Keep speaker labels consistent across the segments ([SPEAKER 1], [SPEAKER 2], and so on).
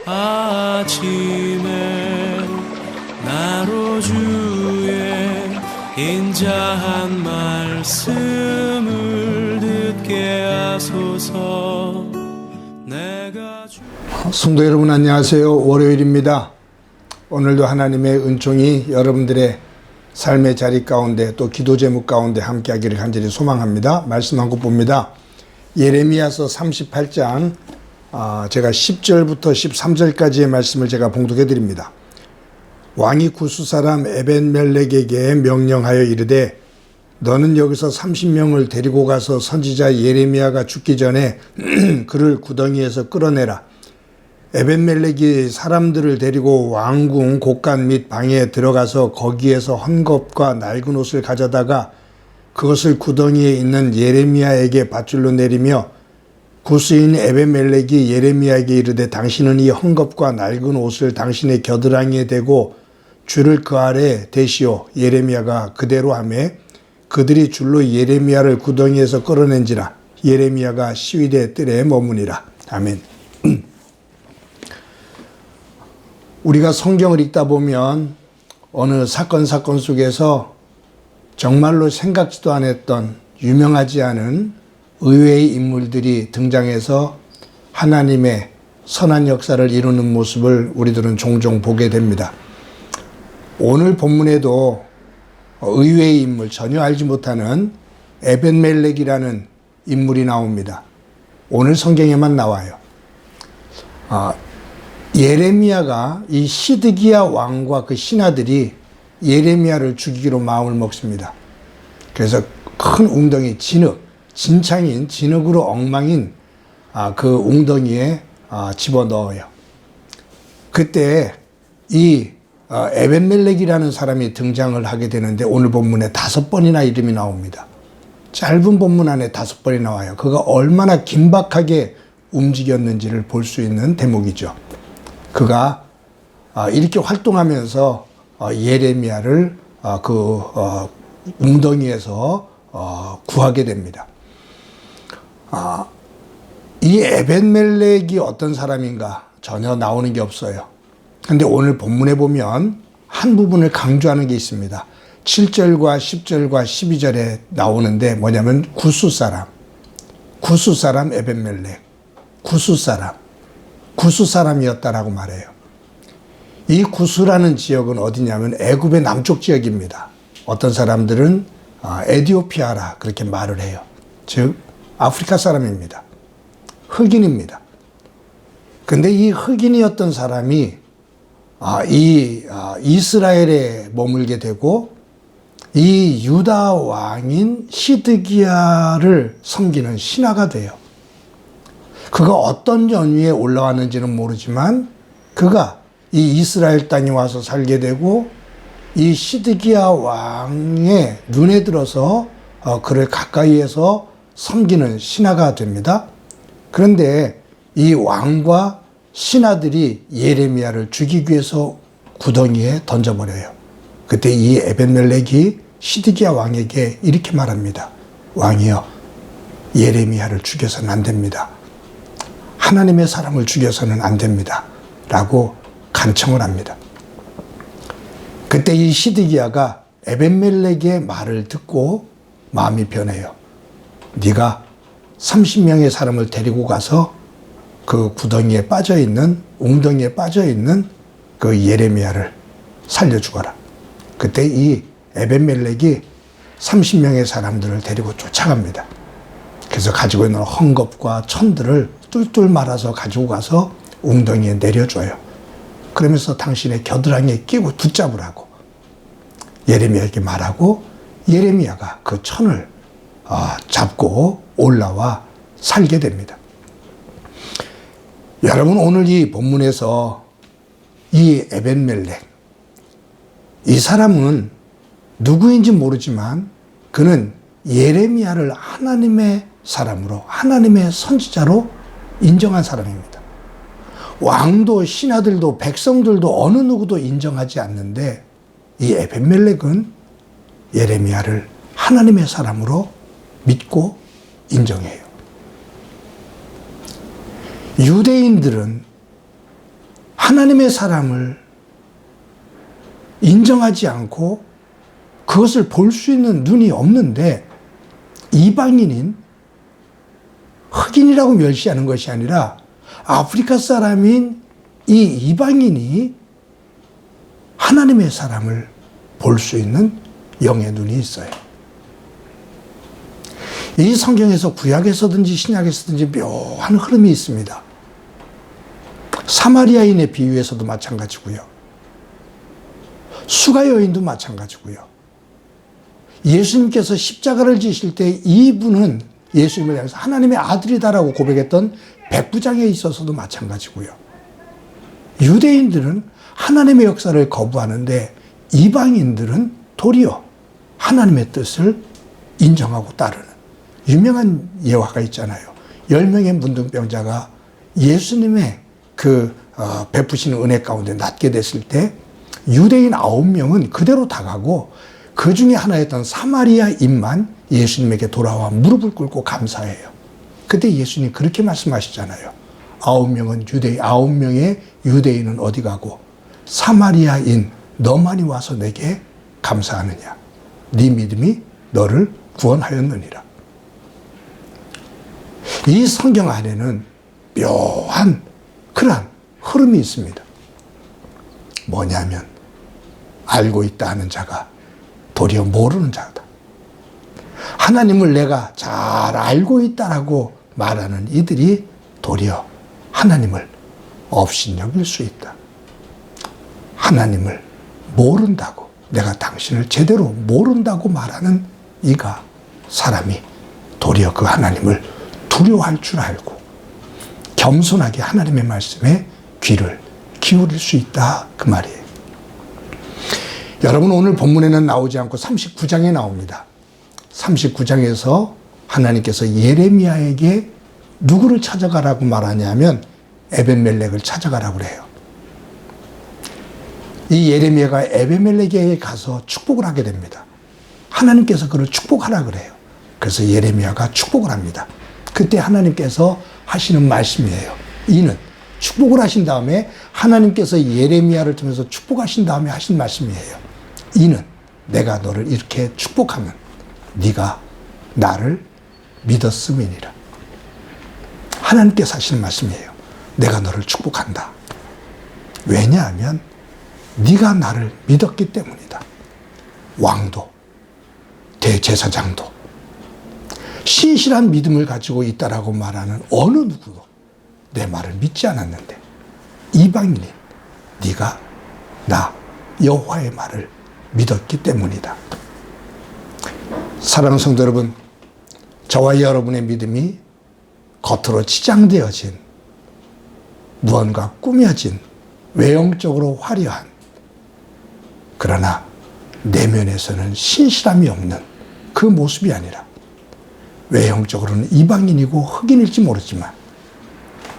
[SPEAKER 1] 아침에 나로 주의 인자한 말씀을 듣게 하소서. 내가
[SPEAKER 2] 성도 여러분 안녕하세요. 월요일입니다. 오늘도 하나님의 은총이 여러분들의 삶의 자리 가운데 또 기도 제목 가운데 함께하기를 간절히 소망합니다. 말씀 한 곳 봅니다. 예레미야서 38장 제가 10절부터 13절까지의 말씀을 제가 봉독해 드립니다. 왕이 구스 사람 에벤멜렉에게 명령하여 이르되 너는 여기서 30명을 데리고 가서 선지자 예레미야가 죽기 전에 그를 구덩이에서 끌어내라. 에벤멜렉이 사람들을 데리고 왕궁 곳간 및 방에 들어가서 거기에서 헝겊과 낡은 옷을 가져다가 그것을 구덩이에 있는 예레미야에게 밧줄로 내리며 구스인 에벤멜렉이 예레미야에게 이르되 당신은 이 헝겊과 낡은 옷을 당신의 겨드랑이에 대고 줄을 그 아래 대시오. 예레미야가 그대로 하매 그들이 줄로 예레미야를 구덩이에서 끌어낸지라. 예레미야가 시위대 뜰에 머무니라. 아멘. 우리가 성경을 읽다 보면 어느 사건 속에서 정말로 생각지도 않았던 유명하지 않은 의외의 인물들이 등장해서 하나님의 선한 역사를 이루는 모습을 우리들은 종종 보게 됩니다. 오늘 본문에도 의외의 인물, 전혀 알지 못하는 에벤멜렉이라는 인물이 나옵니다. 오늘 성경에만 나와요. 예레미야가 이 시드기야 왕과 그 신하들이 예레미야를 죽이기로 마음을 먹습니다. 그래서 큰 웅덩이 진창인 진흙으로 엉망인 그 웅덩이에 집어넣어요. 그때 이 에벤멜렉이라는 사람이 등장을 하게 되는데 오늘 본문에 5번이나 이름이 나옵니다. 짧은 본문 안에 5번이 나와요. 그가 얼마나 긴박하게 움직였는지를 볼 수 있는 대목이죠. 그가 이렇게 활동하면서 예레미야를 그 웅덩이에서 구하게 됩니다. 이 에벤멜렉이 어떤 사람인가 전혀 나오는 게 없어요. 그런데 오늘 본문에 보면 한 부분을 강조하는 게 있습니다. 7절과 10절과 12절에 나오는데 뭐냐면 구스 사람 에벤멜렉, 구스 사람이었다라고 말해요. 이 구스라는 지역은 어디냐면 애굽의 남쪽 지역입니다. 어떤 사람들은 에디오피아라 그렇게 말을 해요. 즉 아프리카 사람입니다. 흑인입니다. 근데 이 흑인이었던 사람이 이스라엘에 머물게 되고 이 유다 왕인 시드기야를 섬기는 신하가 돼요. 그가 어떤 연위에 올라왔는지는 모르지만 그가 이 이스라엘 땅에 와서 살게 되고 이 시드기야 왕의 눈에 들어서 그를 가까이에서 섬기는 신하가 됩니다. 그런데 이 왕과 신하들이 예레미야를 죽이기 위해서 구덩이에 던져버려요. 그때 이 에벤멜렉이 시드기야 왕에게 이렇게 말합니다. 왕이여, 예레미야를 죽여서는 안 됩니다. 하나님의 사람을 죽여서는 안 됩니다. 라고 간청을 합니다. 그때 이 시드기야가 에벤멜렉의 말을 듣고 마음이 변해요. 네가 30명의 사람을 데리고 가서 그 구덩이에 빠져있는 웅덩이에 빠져있는 그 예레미야를 살려주거라. 그때 이 에벤멜렉이 30명의 사람들을 데리고 쫓아갑니다. 그래서 가지고 있는 헝겊과 천들을 뚫뚫 말아서 가지고 가서 웅덩이에 내려줘요. 그러면서 당신의 겨드랑이에 끼고 붙잡으라고 예레미야에게 말하고 예레미야가 그 천을 잡고 올라와 살게 됩니다. 여러분, 오늘 이 본문에서 이 에벤멜렉, 이 사람은 누구인지 모르지만 그는 예레미야를 하나님의 사람으로, 하나님의 선지자로 인정한 사람입니다. 왕도 신하들도 백성들도 어느 누구도 인정하지 않는데 이 에벤멜렉은 예레미야를 하나님의 사람으로 믿고 인정해요. 유대인들은 하나님의 사람을 인정하지 않고 그것을 볼 수 있는 눈이 없는데, 이방인인 흑인이라고 멸시하는 것이 아니라 아프리카 사람인 이 이방인이 하나님의 사람을 볼 수 있는 영의 눈이 있어요. 이 성경에서 구약에서든지 신약에서든지 묘한 흐름이 있습니다. 사마리아인의 비유에서도 마찬가지고요. 수가 여인도 마찬가지고요. 예수님께서 십자가를 지실 때 이분은 예수님을 향해서 하나님의 아들이다라고 고백했던 백부장에 있어서도 마찬가지고요. 유대인들은 하나님의 역사를 거부하는데 이방인들은 도리어 하나님의 뜻을 인정하고 따르는 유명한 예화가 있잖아요. 10명의 문둥병자가 예수님의 베푸시는 은혜 가운데 낫게 됐을 때 유대인 9명은 그대로 다가고 그 중에 하나였던 사마리아인만 예수님에게 돌아와 무릎을 꿇고 감사해요. 그때 예수님 그렇게 말씀하시잖아요. 9명의 유대인은 어디 가고 사마리아인 너만이 와서 내게 감사하느냐. 네 믿음이 너를 구원하였느니라. 이 성경 안에는 묘한 그러한 흐름이 있습니다. 뭐냐면 알고 있다 하는 자가 도리어 모르는 자다. 하나님을 내가 잘 알고 있다라고 말하는 이들이 도리어 하나님을 업신여길 수 있다. 하나님을 모른다고, 내가 당신을 제대로 모른다고 말하는 이가 사람이 도리어 그 하나님을 두려워할 줄 알고 겸손하게 하나님의 말씀에 귀를 기울일 수 있다, 그 말이에요. 여러분, 오늘 본문에는 나오지 않고 39장에 나옵니다. 39장에서 하나님께서 예레미야에게 누구를 찾아가라고 말하냐면 에벤멜렉을 찾아가라고 그래요. 이 예레미야가 에벤멜렉에게 가서 축복을 하게 됩니다. 하나님께서 그를 축복하라 그래요. 그래서 예레미야가 축복을 합니다. 그때 하나님께서 하시는 말씀이에요. 이는 축복을 하신 다음에 하나님께서 예레미야를 통해서 축복하신 다음에 하신 말씀이에요. 이는 내가 너를 이렇게 축복하면 네가 나를 믿었음이니라. 하나님께서 하시는 말씀이에요. 내가 너를 축복한다. 왜냐하면 네가 나를 믿었기 때문이다. 왕도, 대제사장도 신실한 믿음을 가지고 있다라고 말하는 어느 누구도 내 말을 믿지 않았는데 이방인인 네가 나 여호와의 말을 믿었기 때문이다. 사랑하는 성도 여러분, 저와 여러분의 믿음이 겉으로 치장되어진 무언가 꾸며진 외형적으로 화려한, 그러나 내면에서는 신실함이 없는 그 모습이 아니라 외형적으로는 이방인이고 흑인일지 모르지만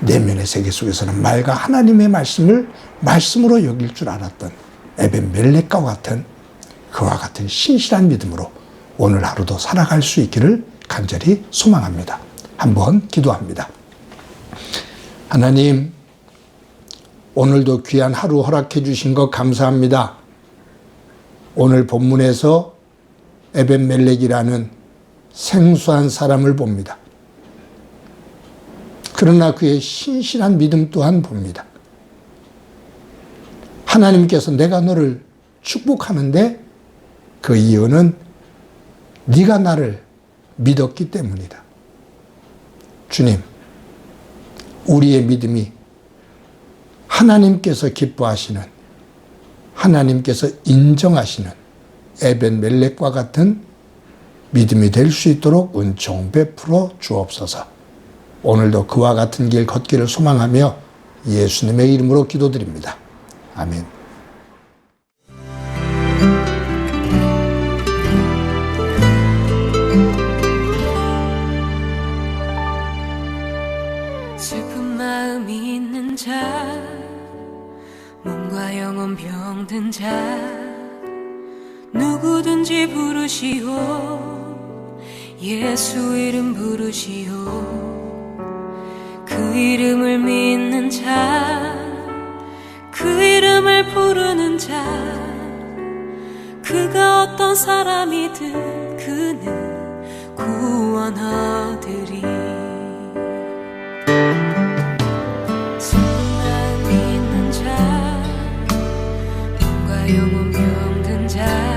[SPEAKER 2] 내면의 세계 속에서는 말과 하나님의 말씀을 말씀으로 여길 줄 알았던 에벤멜렉과 같은 그와 같은 신실한 믿음으로 오늘 하루도 살아갈 수 있기를 간절히 소망합니다. 한번 기도합니다. 하나님, 오늘도 귀한 하루 허락해 주신 것 감사합니다. 오늘 본문에서 에벤멜렉이라는 생소한 사람을 봅니다. 그러나 그의 신실한 믿음 또한 봅니다. 하나님께서 내가 너를 축복하는데 그 이유는 네가 나를 믿었기 때문이다. 주님, 우리의 믿음이 하나님께서 기뻐하시는, 하나님께서 인정하시는 에벤멜렉과 같은 믿음이 될 수 있도록 은총 베풀어 주옵소서. 오늘도 그와 같은 길 걷기를 소망하며 예수님의 이름으로 기도드립니다. 아멘.
[SPEAKER 3] 슬픈 마음이 있는 자, 몸과 영혼 병든 자, 누구든지 부르시오. 예수 이름 부르시오. 그 이름을 믿는 자, 그 자 그가 어떤 사람이든 그는 구원하리니 슬픈 마음 있는 자 몸과 영혼 병든 자